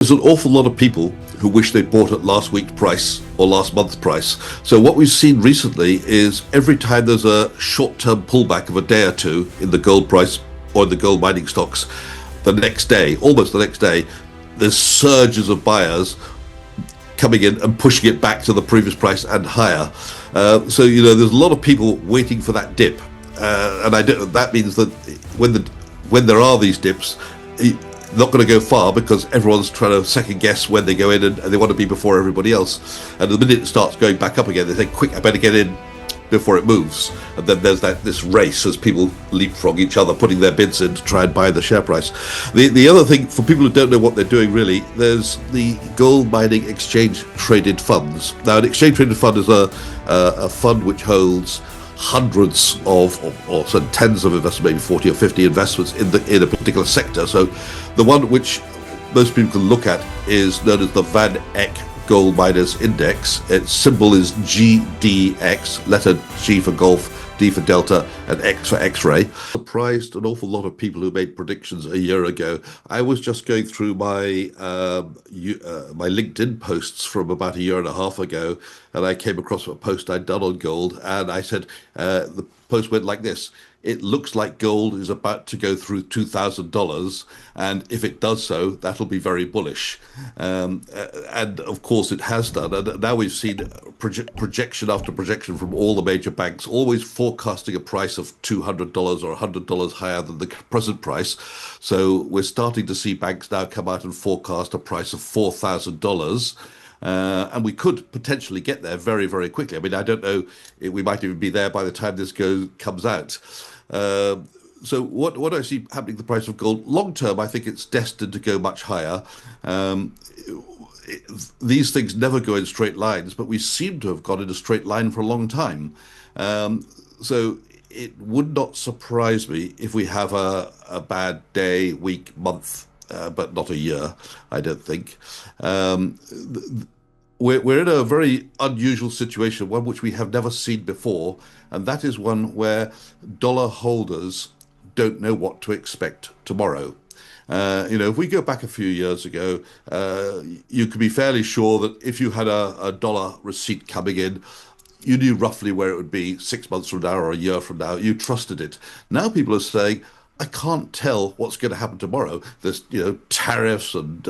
There's an awful lot of people who wish they bought at last week's price or last month's price. So what we've seen recently is every time there's a short-term pullback of a day or two in the gold price or in the gold mining stocks, the next day, almost the next day, there's surges of buyers coming in and pushing it back to the previous price and higher. There's a lot of people waiting for that dip, that means that when there are these dips, not going to go far because everyone's trying to second guess when they go in and they want to be before everybody else. And the minute it starts going back up again, they think, quick, I better get in before it moves. And then there's this race as people leapfrog each other, putting their bids in to try and buy the share price. The other thing, for people who don't know what they're doing really, there's the gold mining exchange traded funds. Now, an exchange traded fund is a fund which holds hundreds or tens of investments, maybe 40 or 50 investments in a particular sector. So the one which most people can look at is known as the Van Eck Gold Miners Index. Its symbol is GDX, letter G for golf, D for Delta, and X for X-ray. Surprised an awful lot of people who made predictions a year ago. I was just going through my LinkedIn posts from about a year and a half ago, and I came across a post I'd done on gold, and I said, the post went like this: it looks like gold is about to go through $2,000, and if it does so, that'll be very bullish. And of course it has done, and now we've seen projection after projection from all the major banks, always forecasting a price of $200 or $100 higher than the present price. So we're starting to see banks now come out and forecast a price of $4,000. And we could potentially get there very, very quickly. I mean, I don't know, we might even be there by the time this comes out. So what I see happening to the price of gold long term, I think it's destined to go much higher. These things never go in straight lines, but we seem to have gone in a straight line for a long time. So it would not surprise me if we have a bad day, week, month, but not a year, I don't think. We're in a very unusual situation, one which we have never seen before, and that is one where dollar holders don't know what to expect tomorrow. If we go back a few years ago, you could be fairly sure that if you had a dollar receipt coming in, you knew roughly where it would be 6 months from now or a year from now. You trusted it. Now people are saying, I can't tell what's going to happen tomorrow. There's, tariffs and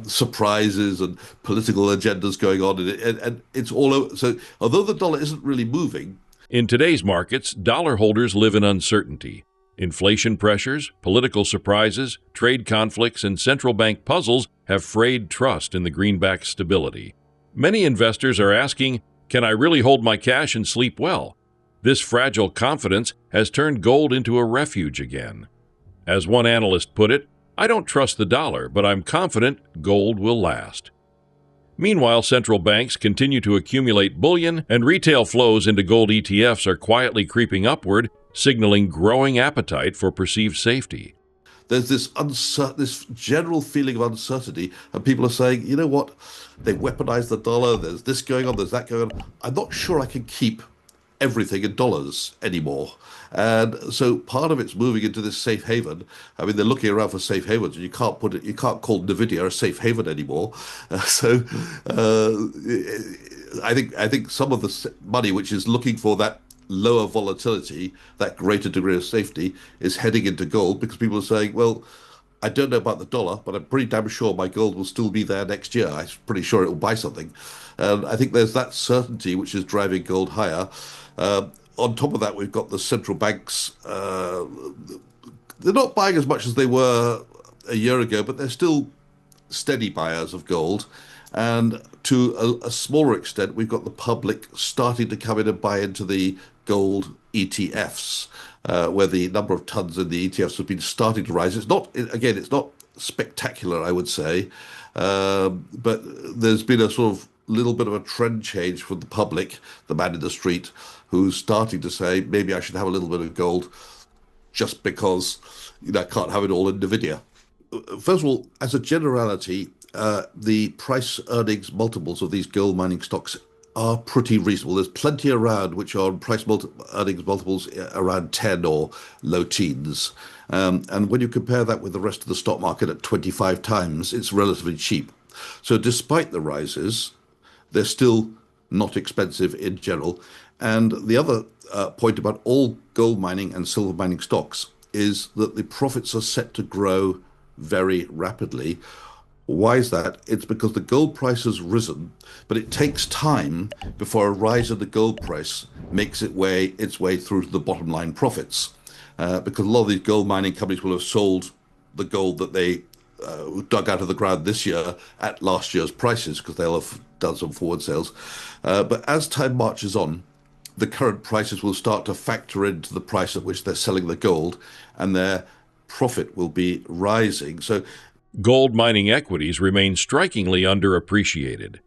surprises and political agendas going on, and it's all over. So although the dollar isn't really moving. In today's markets, dollar holders live in uncertainty. Inflation pressures, political surprises, trade conflicts, and central bank puzzles have frayed trust in the greenback's stability. Many investors are asking, can I really hold my cash and sleep well? This fragile confidence has turned gold into a refuge again. As one analyst put it, I don't trust the dollar, but I'm confident gold will last. Meanwhile, central banks continue to accumulate bullion, and retail flows into gold ETFs are quietly creeping upward, signaling growing appetite for perceived safety. There's this general feeling of uncertainty, and people are saying, you know what, they weaponize the dollar, there's this going on, there's that going on. I'm not sure I can keep everything in dollars anymore. And so part of it's moving into this safe haven. I mean, they're looking around for safe havens, and you can't call Nvidia a safe haven anymore. I think some of the money which is looking for that lower volatility, that greater degree of safety, is heading into gold, because people are saying, well, I don't know about the dollar, but I'm pretty damn sure my gold will still be there next year. I'm pretty sure it will buy something. And I think there's that certainty which is driving gold higher. On top of that, we've got the central banks. They're not buying as much as they were a year ago, but they're still steady buyers of gold. And to a smaller extent, we've got the public starting to come in and buy into the gold ETFs, where the number of tons in the ETFs have been starting to rise. It's not spectacular, I would say, but there's been a sort of little bit of a trend change from the public, the man in the street, who's starting to say, maybe I should have a little bit of gold just because I can't have it all in Nvidia. First of all, as a generality, the price earnings multiples of these gold mining stocks are pretty reasonable. There's plenty around which are on earnings multiples around 10 or low teens. And when you compare that with the rest of the stock market at 25 times, it's relatively cheap. So despite the rises, they're still not expensive in general. And the other point about all gold mining and silver mining stocks is that the profits are set to grow very rapidly. Why is that? It's because the gold price has risen, but it takes time before a rise in the gold price makes its way through to the bottom line profits. Because a lot of these gold mining companies will have sold the gold that they dug out of the ground this year at last year's prices because they'll have done some forward sales. But as time marches on, the current prices will start to factor into the price at which they're selling the gold, and their profit will be rising. So Gold mining equities remain strikingly underappreciated.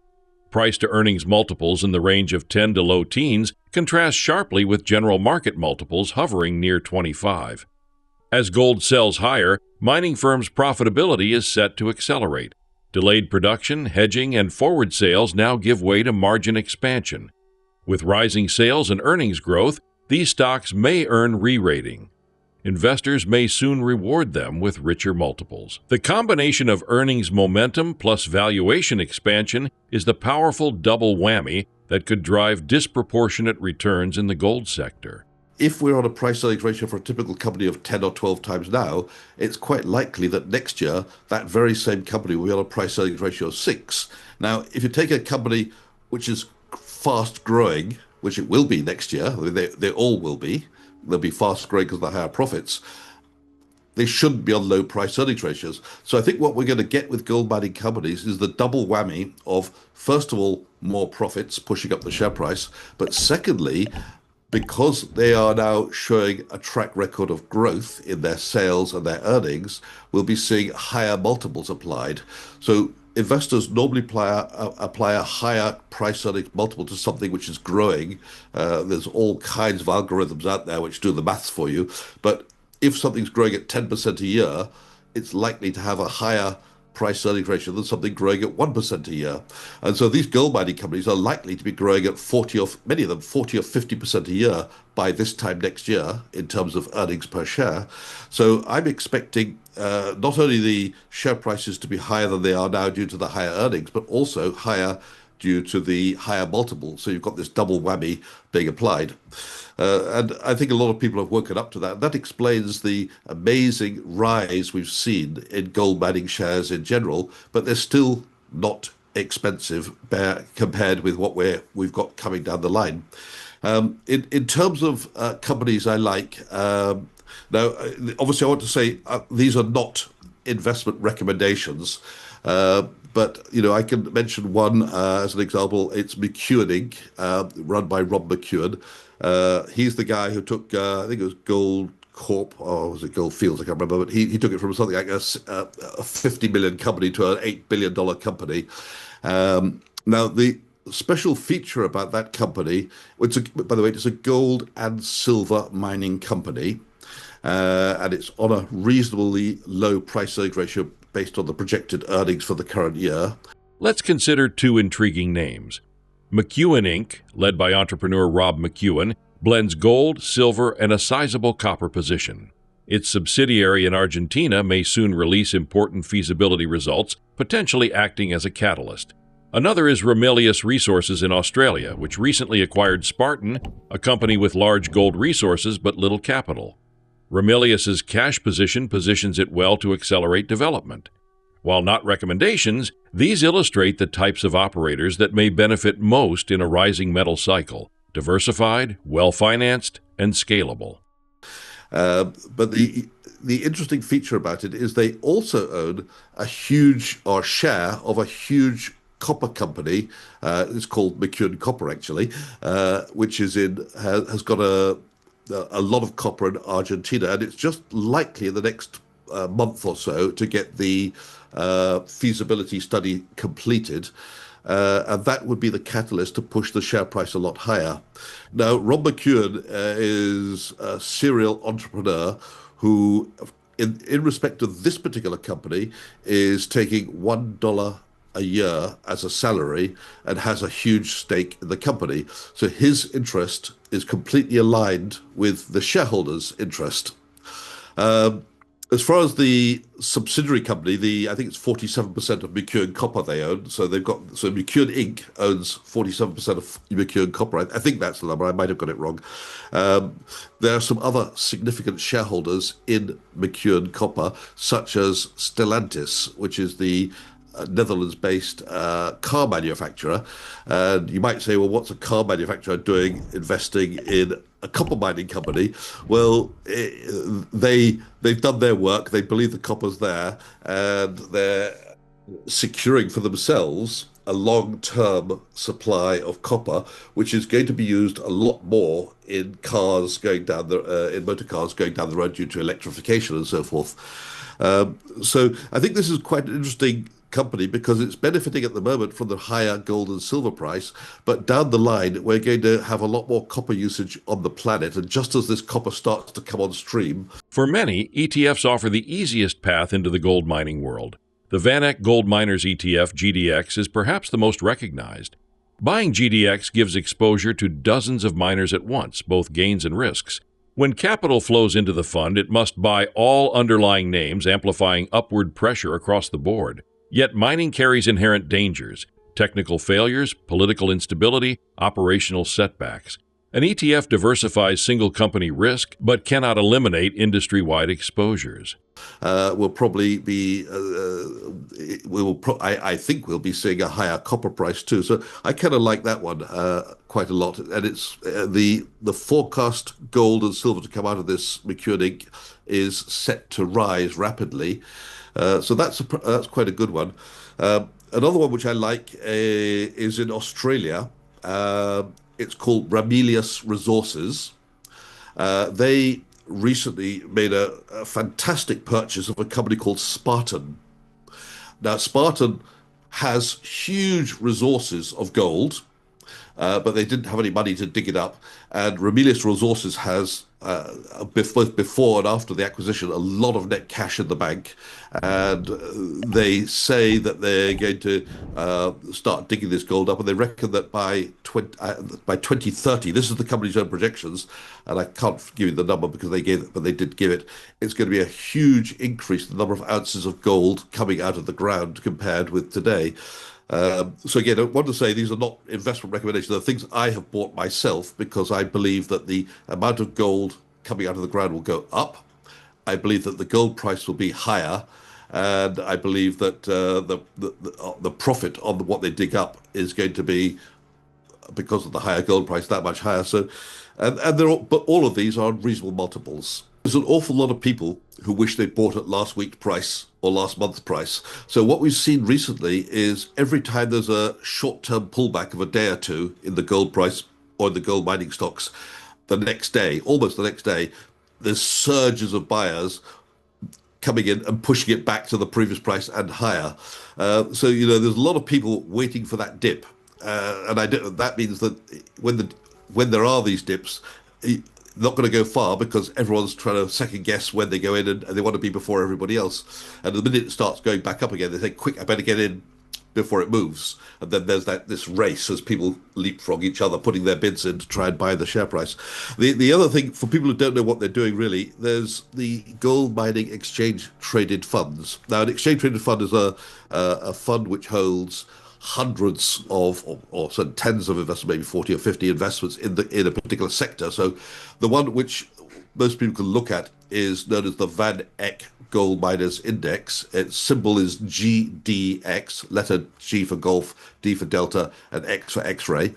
Price to earnings multiples in the range of 10 to low teens contrast sharply with general market multiples hovering near 25. As gold sells higher, mining firms' profitability is set to accelerate. Delayed production, hedging, and forward sales now give way to margin expansion. With rising sales and earnings growth, these stocks may earn re-rating. Investors may soon reward them with richer multiples. The combination of earnings momentum plus valuation expansion is the powerful double whammy that could drive disproportionate returns in the gold sector. if we're on a price earnings ratio for a typical company of 10 or 12 times now, it's quite likely that next year that very same company will be on a price earnings ratio of 6. Now, if you take a company which is fast growing, which it will be next year, they all will be, they'll be fast growing because of the higher profits, they shouldn't be on low price earnings ratios. So I think what we're going to get with gold mining companies is the double whammy of, first of all, more profits pushing up the share price, but secondly, because they are now showing a track record of growth in their sales and their earnings, we'll be seeing higher multiples applied. So investors normally apply a higher price earnings multiple to something which is growing. There's all kinds of algorithms out there which do the maths for you. But if something's growing at 10% a year, it's likely to have a higher price earnings ratio than something growing at 1% a year. And so these gold mining companies are likely to be growing at 40 or many of them 40 or 50% a year by this time next year in terms of earnings per share. So I'm expecting not only the share prices to be higher than they are now due to the higher earnings, but also higher due to the higher multiple. So you've got this double whammy being applied. And I think a lot of people have woken up to that. That explains the amazing rise we've seen in gold mining shares in general, but they're still not expensive compared with what we've got coming down the line. In terms of companies I like, now, obviously I want to say these are not investment recommendations. But I can mention one as an example. It's McEwen Inc., run by Rob McEwen. He's the guy who took, I think it was Gold Corp, or was it Gold Fields? I can't remember. But he took it from something like a 50 million company to an $8 billion company. Now, the special feature about that company, by the way, it's a gold and silver mining company. And it's on a reasonably low price earnings ratio based on the projected earnings for the current year. Let's consider two intriguing names. McEwen Inc., led by entrepreneur Rob McEwen, blends gold, silver, and a sizable copper position. Its subsidiary in Argentina may soon release important feasibility results, potentially acting as a catalyst. Another is Ramelius Resources in Australia, which recently acquired Spartan, a company with large gold resources but little capital. Ramelius's cash positions it well to accelerate development. While not recommendations, these illustrate the types of operators that may benefit most in a rising metal cycle: diversified, well-financed, and scalable. But the interesting feature about it is they also own a huge or share of a huge copper company. It's called McEwen Copper, actually, which has got a lot of copper in Argentina, and it's just likely in the next month or so to get the feasibility study completed, and that would be the catalyst to push the share price a lot higher. Now, Rob McEwen is a serial entrepreneur who, in respect of this particular company, is taking $1 a year as a salary and has a huge stake in the company. So his interest is completely aligned with the shareholders' interest. Um, as far as the subsidiary company, I think it's 47% of McEwen Copper they own. So McEwen Inc. owns 47% of McEwen Copper. I think that's the number. I might have got it wrong. There are some other significant shareholders in McEwen Copper, such as Stellantis, which is the Netherlands-based car manufacturer. And you might say, well, what's a car manufacturer doing investing in a copper mining company? Well, they've done their work. They believe the copper's there, and they're securing for themselves a long-term supply of copper, which is going to be used a lot more in cars going down in motor cars going down the road due to electrification and so forth. So I think this is quite an interesting company because it's benefiting at the moment from the higher gold and silver price, but down the line we're going to have a lot more copper usage on the planet, and just as this copper starts to come on stream. For many, ETFs offer the easiest path into the gold mining world. The VanEck Gold Miners ETF, GDX, is perhaps the most recognized. Buying GDX gives exposure to dozens of miners at once, both gains and risks. When capital flows into the fund, it must buy all underlying names, amplifying upward pressure across the board. Yet mining carries inherent dangers: technical failures, political instability, operational setbacks. An ETF diversifies single company risk, but cannot eliminate industry-wide exposures. We'll probably be, I think we'll be seeing a higher copper price too. So I kind of like that one quite a lot. And it's the forecast gold and silver to come out of this McEwen Inc. is set to rise rapidly. So that's quite a good one. Another one which I like is in Australia. It's called Ramelius Resources. They recently made a fantastic purchase of a company called Spartan. Now, Spartan has huge resources of gold, but they didn't have any money to dig it up. And Ramelius Resources has, both before and after the acquisition, a lot of net cash in the bank. And they say that they're going to start digging this gold up. And they reckon that by 2030, this is the company's own projections, and I can't give you the number because they gave it, but they did give it. It's going to be a huge increase in the number of ounces of gold coming out of the ground compared with today. So again, I want to say these are not investment recommendations. They're things I have bought myself because I believe that the amount of gold coming out of the ground will go up. I believe that the gold price will be higher, and I believe that the profit on what they dig up is going to be, because of the higher gold price, that much higher. So, but all of these are reasonable multiples. There's an awful lot of people who wish they bought at last week's price or last month's price. So what we've seen recently is every time there's a short-term pullback of a day or two in the gold price or in the gold mining stocks, almost the next day, there's surges of buyers coming in and pushing it back to the previous price and higher. So, there's a lot of people waiting for that dip. That means that when there are these dips, not going to go far because everyone's trying to second guess when they go in, and they want to be before everybody else. And the minute it starts going back up again, they think, quick, I better get in before it moves. And then there's this race as people leapfrog each other, putting their bids in to try and buy the share price. The other thing, for people who don't know what they're doing really, there's the gold mining exchange traded funds. Now, an exchange traded fund is a fund which holds hundreds of, or tens of investments, maybe 40 or 50 investments in a particular sector. So the one which most people can look at is known as the VanEck Gold Miners Index. Its symbol is GDX, letter G for golf, D for Delta, and X for X-ray.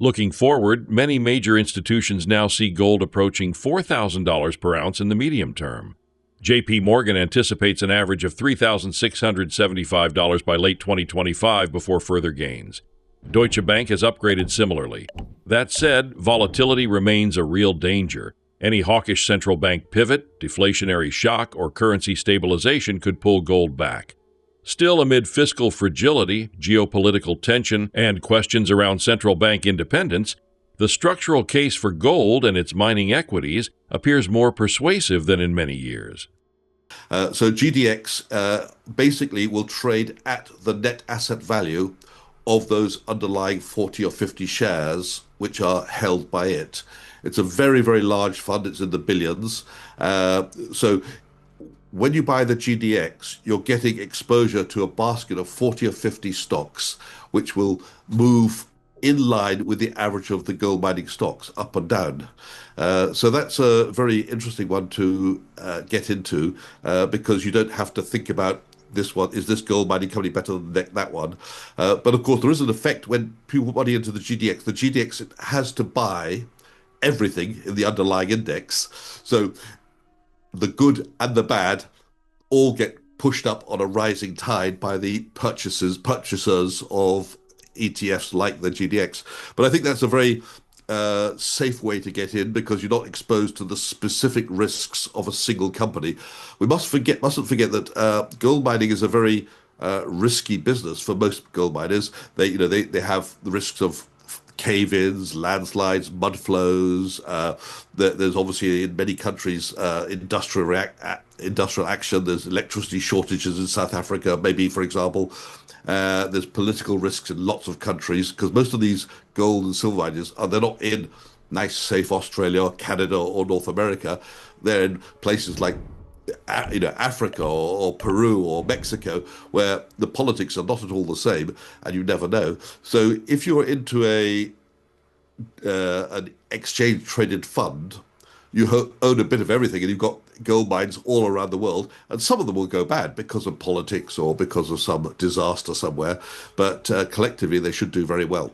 Looking forward, many major institutions now see gold approaching $4,000 per ounce in the medium term. J.P. Morgan anticipates an average of $3,675 by late 2025 before further gains. Deutsche Bank has upgraded similarly. That said, volatility remains a real danger. Any hawkish central bank pivot, deflationary shock, or currency stabilization could pull gold back. Still, amid fiscal fragility, geopolitical tension, and questions around central bank independence, the structural case for gold and its mining equities appears more persuasive than in many years. So GDX basically will trade at the net asset value of those underlying 40 or 50 shares which are held by it. It's a very, very large fund. It's in the billions. So when you buy the GDX, you're getting exposure to a basket of 40 or 50 stocks, which will move in line with the average of the gold mining stocks, up and down. So that's a very interesting one to get into because you don't have to think about this one. Is this gold mining company better than that one? But of course, there is an effect when people put money into the GDX. The GDX has to buy everything in the underlying index. So the good and the bad all get pushed up on a rising tide by the purchasers of ETFs like the GDX. But I think that's a very safe way to get in because you're not exposed to the specific risks of a single company. We mustn't forget that gold mining is a very risky business for most gold miners. They have the risks of cave-ins, landslides, mud flows. There's obviously in many countries industrial action. There's electricity shortages in South Africa, maybe for example. There's political risks in lots of countries because most of these gold and silver miners they're not in nice, safe Australia or Canada or North America. They're in places like Africa or Peru or Mexico, where the politics are not at all the same, and you never know. So if you're into an exchange traded fund, you own a bit of everything, and you've got gold mines all around the world, and some of them will go bad because of politics or because of some disaster somewhere, but collectively they should do very well.